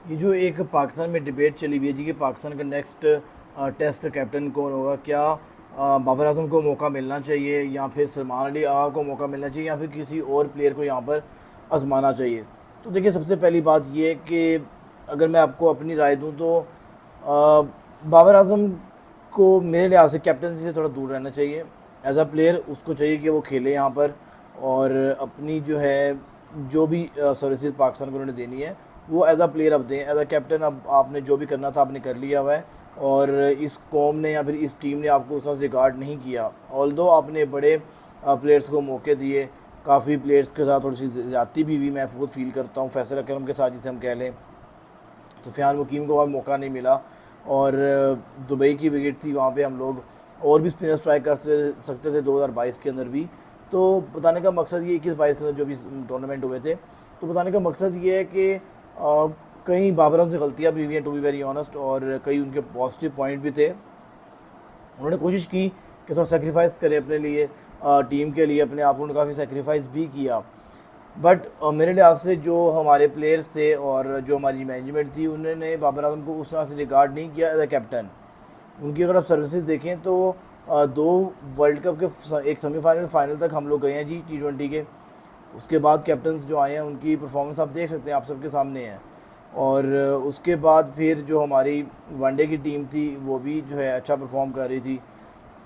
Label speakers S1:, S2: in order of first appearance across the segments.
S1: ये जो एक पाकिस्तान में डिबेट चली हुई है जी कि पाकिस्तान का नेक्स्ट टेस्ट का कैप्टन कौन होगा, क्या बाबर आजम को मौका मिलना चाहिए या फिर सलमान अली आगा को मौका मिलना चाहिए या फिर किसी और प्लेयर को यहाँ पर आजमाना चाहिए। तो देखिए, सबसे पहली बात ये है कि अगर मैं आपको अपनी राय दूँ तो बाबर आजम को मेरे लिहाज से कैप्टनसी से थोड़ा दूर रहना चाहिए। एज अ प्लेयर उसको चाहिए कि वो खेले यहाँ पर और अपनी जो है जो भी सर्विसेज पाकिस्तान को उन्होंने देनी है वो एज अ प्लेयर अब दें। एज अ कैप्टन अब आपने जो भी करना था आपने कर लिया हुआ है और इस कौम ने या फिर इस टीम ने आपको उस वक्त रिगार्ड नहीं किया। ऑल्दो आपने बड़े प्लेयर्स को मौके दिए, काफ़ी प्लेयर्स के साथ थोड़ी सी ज़्यादती भी हुई, मैं खुद फील करता हूँ। फैसल अकरम के साथ जिसे हम कह लें, सुफियान मुकीम को वहाँ मौका नहीं मिला और दुबई की विकेट थी वहाँ पे हम लोग और भी स्पिनर्स ट्राई कर सकते थे 2022 के अंदर भी। तो बताने का मकसद ये 21-22 के अंदर जो भी टूर्नामेंट हुए थे, तो बताने का मकसद ये है कि कई बाबरों से गलतियाँ भी हुई हैं टू बी वेरी ऑनेस्ट, और कई उनके पॉजिटिव पॉइंट भी थे। उन्होंने कोशिश की कि थोड़ा सेक्रीफाइस करें अपने लिए, टीम के लिए अपने आप को, उन्होंने काफ़ी सेक्रीफाइस भी किया। बट मेरे लिहाज से जो हमारे प्लेयर्स थे और जो हमारी मैनेजमेंट थी उन्होंने बाबर आजम को उस तरह से रिगार्ड नहीं किया एज ए कैप्टन। उनकी अगर आप सर्विसेज देखें तो दो वर्ल्ड कप के एक सेमीफाइनल फाइनल तक हम लोग गए हैं जी T20 के। उसके बाद कैप्टन्स जो आए हैं उनकी परफॉर्मेंस आप देख सकते हैं, आप सबके सामने है। और उसके बाद फिर जो हमारी वनडे की टीम थी वो भी जो है अच्छा परफॉर्म कर रही थी।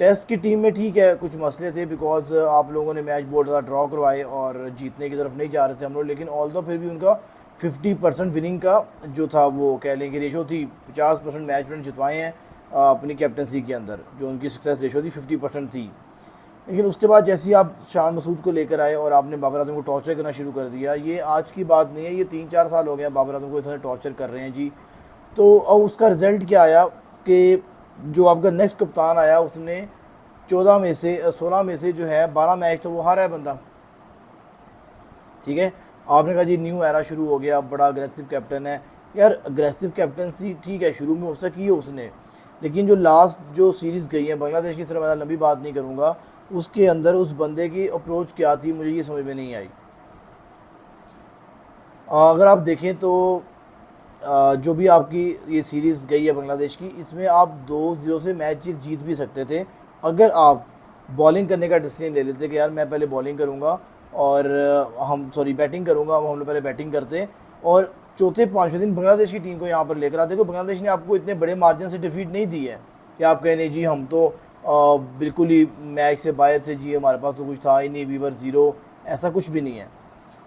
S1: टेस्ट की टीम में ठीक है कुछ मसले थे बिकॉज आप लोगों ने मैच बोर्ड ड्रॉ करवाए और जीतने की तरफ नहीं जा रहे थे हम लोग, लेकिन ऑल दो फिर भी उनका 50% विनिंग का जो था वो कह लें कि रेशो थी। 50% मैच उन्होंने जितवाए हैं अपनी कैप्टनसी के अंदर, जो उनकी सक्सेस रेशो थी 50% थी। लेकिन उसके बाद जैसे ही आप शान मसूद को लेकर आए और आपने बाबर आजम को टॉर्चर करना शुरू कर दिया, ये आज की बात नहीं है, ये 3-4 साल हो गया बाबर आजम को इस तरह टॉर्चर कर रहे हैं जी। तो अब उसका रिज़ल्ट क्या आया कि जो आपका नेक्स्ट कप्तान आया उसने 14 में से 16 में से जो है 12 मैच तो वो हारा है बंदा। ठीक है, आपने कहा जी न्यू एरा शुरू हो गया, बड़ा अग्रेसिव कैप्टन है। यार अग्रेसिव कैप्टनसी ठीक है शुरू में हो सकी है उसने, लेकिन जो लास्ट जो सीरीज़ गई है बांग्लादेश की, तरफ मैं लंबी बात नहीं करूँगा, उसके अंदर उस बंदे की अप्रोच क्या थी मुझे ये समझ में नहीं आई। अगर आप देखें तो जो भी आपकी ये सीरीज़ गई है बांग्लादेश की, इसमें आप 2-0 से मैच जीत भी सकते थे अगर आप बॉलिंग करने का डिसीजन ले लेते कि यार मैं पहले बॉलिंग करूँगा और हम सॉरी बैटिंग करूँगा, हम लोग पहले बैटिंग करते और चौथे पाँचवें दिन बांग्लादेश की टीम को यहाँ पर लेकर आते। देखो बांग्लादेश ने आपको इतने बड़े मार्जिन से डिफीट नहीं दी है कि आप कहें नहीं जी हम तो बिल्कुल ही मैच से बाहर थे जी, हमारे पास तो कुछ था ही नहीं, वीवर ज़ीरो। ऐसा कुछ भी नहीं है,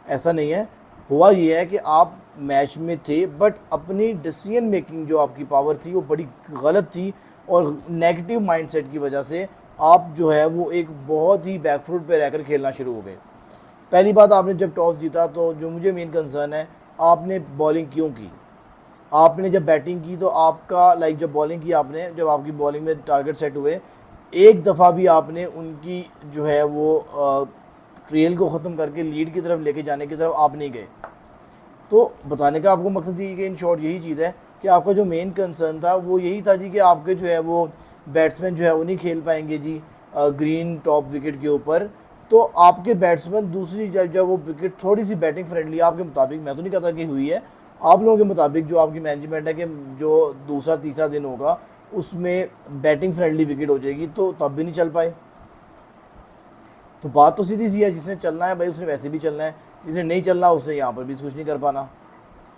S1: ऐसा नहीं है। हुआ ये है कि आप मैच में थे बट अपनी डिसीजन मेकिंग जो आपकी पावर थी वो बड़ी गलत थी और नेगेटिव माइंडसेट की वजह से आप जो है वो एक बहुत ही बैकफुट पे रहकर खेलना शुरू हो गए। पहली बात, आपने जब टॉस जीता तो जो मुझे मेन कंसर्न है, आपने बॉलिंग क्यों की? आपने जब बैटिंग की तो आपका लाइक जब बॉलिंग की आपने, जब आपकी बॉलिंग में टारगेट सेट हुए, एक दफ़ा भी आपने उनकी जो है वो ट्रेल को ख़त्म करके लीड की तरफ लेके जाने की तरफ आप नहीं गए। तो बताने का आपको मकसद ये कि इन शॉर्ट यही चीज़ है कि आपका जो मेन कंसर्न था वो यही था जी कि आपके जो है वो बैट्समैन जो है वो नहीं खेल पाएंगे जी ग्रीन टॉप विकेट के ऊपर। तो आपके बैट्समैन दूसरी जब वो विकेट थोड़ी सी बैटिंग फ्रेंडली आपके मुताबिक, मैं तो नहीं कहता कि हुई है, आप लोगों के मुताबिक जो आपकी मैनेजमेंट है कि जो दूसरा तीसरा दिन होगा उसमें बैटिंग फ्रेंडली विकेट हो जाएगी, तो तब भी नहीं चल पाए। तो बात तो सीधी सी है, जिसने चलना है भाई उसने वैसे भी चलना है, जिसने नहीं चलना उसने यहाँ पर भी कुछ नहीं कर पाना।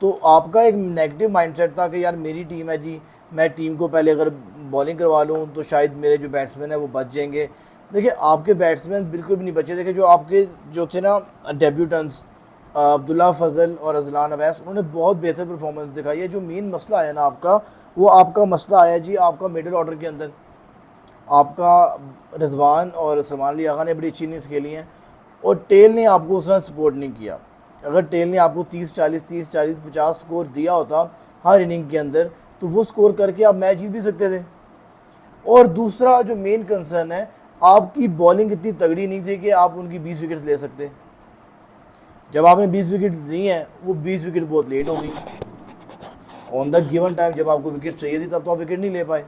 S1: तो आपका एक नेगेटिव माइंडसेट था कि यार मेरी टीम है जी, मैं टीम को पहले अगर बॉलिंग करवा लूँ तो शायद मेरे जो बैट्समैन है वो बच जाएंगे। देखिए आपके बैट्समैन बिल्कुल भी नहीं बचे। देखिए जो आपके जो थे ना डेब्यूटेंट्स, अब्दुल्ला फजल और अजलान अवैस, उन्होंने बहुत बेहतर परफॉर्मेंस दिखाई है। जो मेन मसला आया ना आपका, वो आपका मसला आया जी आपका मिडिल ऑर्डर के अंदर। आपका रिजवान और सलमान अली आगा ने बड़ी अच्छी इनिंग्स खेली हैं और टेल ने आपको उस तरह सपोर्ट नहीं किया। अगर टेल ने आपको 30-40 50 स्कोर दिया होता हर इनिंग के अंदर, तो वो स्कोर करके आप मैच जीत भी सकते थे। और दूसरा जो मेन कंसर्न है, आपकी बॉलिंग इतनी तगड़ी नहीं थी कि आप उनकी 20 विकेट ले सकते। जब आपने 20 विकेट दी हैं वो 20 विकेट बहुत लेट हो गई। ऑन द गिवन टाइम जब आपको विकेट चाहिए थी तब तो आप विकेट नहीं ले पाए।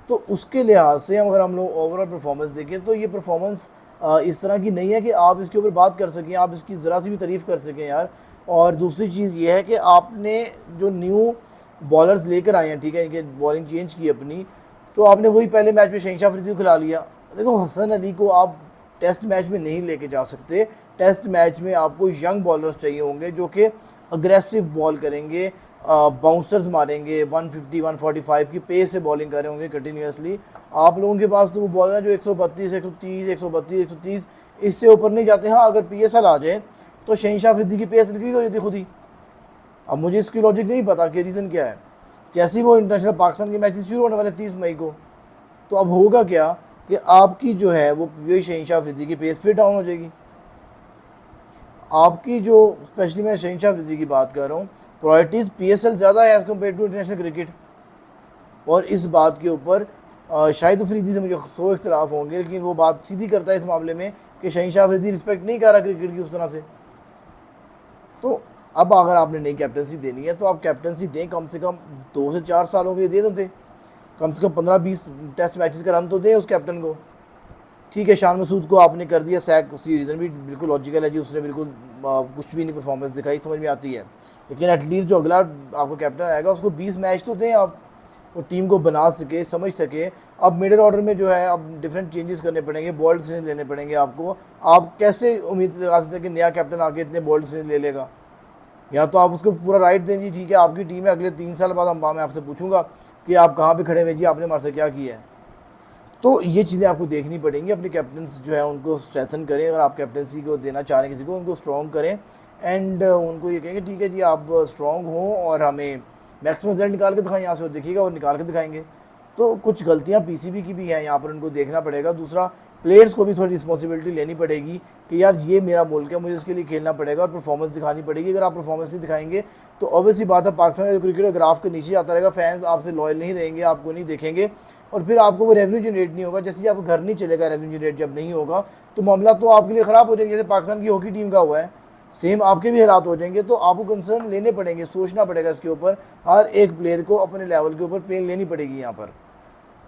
S1: तो उसके लिहाज से अगर हम लोग ओवरऑल परफॉर्मेंस देखें तो ये परफॉर्मेंस इस तरह की नहीं है कि आप इसके ऊपर बात कर सकें, आप इसकी ज़रा सी भी तारीफ़ कर सकें यार। और दूसरी चीज़ ये है कि आपने जो न्यू बॉलर्स लेकर आए हैं, ठीक है, इनके बॉलिंग चेंज की अपनी, तो आपने वही पहले मैच में शहनशाह अफरीदी को खिला लिया। देखो हसन अली को आप टेस्ट मैच में नहीं लेके जा सकते। टेस्ट मैच में आपको यंग बॉलर्स चाहिए होंगे जो कि अग्रेसिव बॉल करेंगे, बाउंसर्स मारेंगे, 150 145 की पेस से बॉलिंग कर रहे होंगे कंटिन्यूसली। आप लोगों के पास तो वो बॉलर है जो 132 130 132 130 इससे ऊपर नहीं जाते। हाँ, अगर PSL आ जाए तो शहनशाह अफरीदी की पेस इंक्रीज हो जाती खुद ही। अब मुझे इसकी लॉजिक नहीं पता कि रीज़न क्या है। जैसे ही वो इंटरनेशनल पाकिस्तान के मैचेस शुरू होने वाले 30 मई को, तो अब होगा क्या कि आपकी जो है वो शहनशाह अफरीदी की पेस फिर डाउन हो जाएगी। आपकी जो, स्पेशली मैं शहनशाह अफरीदी की बात कर रहा हूँ, प्रायोरिटीज़ PSL ज़्यादा है as compare to international cricket. और इस बात के ऊपर शाहिद अफरीदी से मुझे 100 इख्तलाफ होंगे, लेकिन वो बात सीधी करता है इस मामले में कि शहनशाह अफरीदी रिस्पेक्ट नहीं कर रहा क्रिकेट की उस तरह से। तो अब अगर आपने नई कैप्टनसी देनी है तो आप कैप्टनसी दें, कम से कम 2 से 4 सालों के लिए दे दो, दें कम से कम 15-20 टेस्ट मैचेस का रन तो दें उस कैप्टन को। ठीक है, शान मसूद को आपने कर दिया सैक, उसकी रीज़न भी बिल्कुल लॉजिकल है जी, उसने बिल्कुल कुछ भी नहीं परफॉर्मेंस दिखाई, समझ में आती है। लेकिन एटलीस्ट जो अगला आपको कैप्टन आएगा उसको 20 मैच तो दें आप, वो टीम को बना सके, समझ सके। अब मिडिल ऑर्डर में जो है अब डिफरेंट चेंजेस करने पड़ेंगे, बोल्ड डिसीजन लेने पड़ेंगे आपको। आप कैसे उम्मीद लगा सकते हैं कि नया कैप्टन आके इतने बोल्ड डिसीजन ले लेगा? या तो आप उसको पूरा राइट दें जी, ठीक है आपकी टीम है, अगले 3 साल बाद मैं आपसे पूछूंगा कि आप कहाँ पे खड़े हुए जी, आपने हमारे से क्या किया है। तो ये चीज़ें आपको देखनी पड़ेंगी। अपने कैप्टन्स जो है उनको स्ट्रेथन करें, अगर आप कैप्टनसी को देना चाह रहे हैं किसी को, उनको स्ट्रॉन्ग करें एंड उनको ये कहेंगे ठीक है जी आप स्ट्रॉन्ग हों और हमें मैक्सिमम रिजल्ट निकाल के दिखाएं यहाँ से, और देखिएगा और निकाल के दिखाएंगे। तो कुछ गलतियाँ PCB की भी हैं यहाँ पर, उनको देखना पड़ेगा। दूसरा, प्लेयर्स को भी थोड़ी रिस्पॉन्सिबिलिटी लेनी पड़ेगी कि यार ये मेरा मुल्क है, मुझे इसके लिए खेलना पड़ेगा और परफॉर्मेंस दिखानी पड़ेगी। अगर आप परफॉर्मेंस नहीं दिखाएंगे तो ऑब्वियसली बात है पाकिस्तान का जो क्रिकेट ग्राफ के नीचे आता रहेगा, फैंस आपसे लॉयल नहीं रहेंगे, आपको नहीं देखेंगे और फिर आपको वो रेवेन्यू जनरेट नहीं होगा। जैसे आपका घर नहीं चलेगा, रेवेन्यू जनरेट जब नहीं होगा तो मामला तो आपके लिए ख़राब हो जाएंगे। जैसे पाकिस्तान की हॉकी टीम का हुआ है, सेम आपके भी हालात हो जाएंगे। तो आपको कंसर्न लेने पड़ेंगे, सोचना पड़ेगा इसके ऊपर। हर एक प्लेयर को अपने लेवल के ऊपर पेन लेनी पड़ेगी यहाँ पर,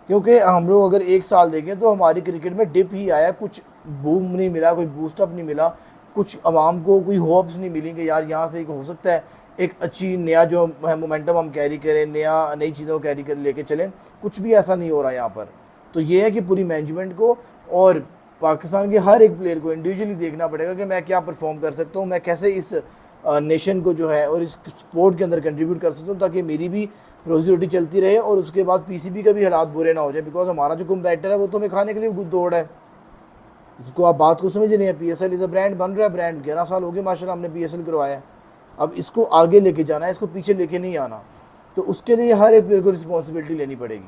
S1: क्योंकि हम लोग अगर 1 साल देखें तो हमारी क्रिकेट में डिप ही आया, कुछ बूम नहीं मिला, कोई बूस्टअप नहीं मिला, कुछ आवाम को कोई होप्स नहीं मिली कि यार यहाँ से एक हो सकता है एक अच्छी नया जो है मोमेंटम हम कैरी करें, नई चीज़ों को कैरी कर लेके चलें। कुछ भी ऐसा नहीं हो रहा यहाँ पर। तो ये है कि पूरी मैनेजमेंट को और पाकिस्तान के हर एक प्लेयर को इंडिविजुअली देखना पड़ेगा कि मैं क्या परफॉर्म कर सकता हूँ, मैं कैसे इस नेशन को जो है और इस स्पोर्ट के अंदर कंट्रीब्यूट कर सकता हूँ, ताकि मेरी भी रोजी रोटी चलती रहे और उसके बाद PCB का भी हालात बुरे ना हो जाए। बिकॉज हमारा जो कम्पेटिटर है वो तो हमें खाने के लिए दौड़ है। इसको आप बात को समझ नहीं है। PSL इज़ अ ब्रांड, बन रहा है ब्रांड, 11 साल हो गए माशाल्लाह हमने PSL करवाया है। अब इसको आगे लेके जाना है, इसको पीछे लेके नहीं आना। तो उसके लिए हर एक प्लेयर को रिस्पॉन्सिबिलिटी लेनी पड़ेगी।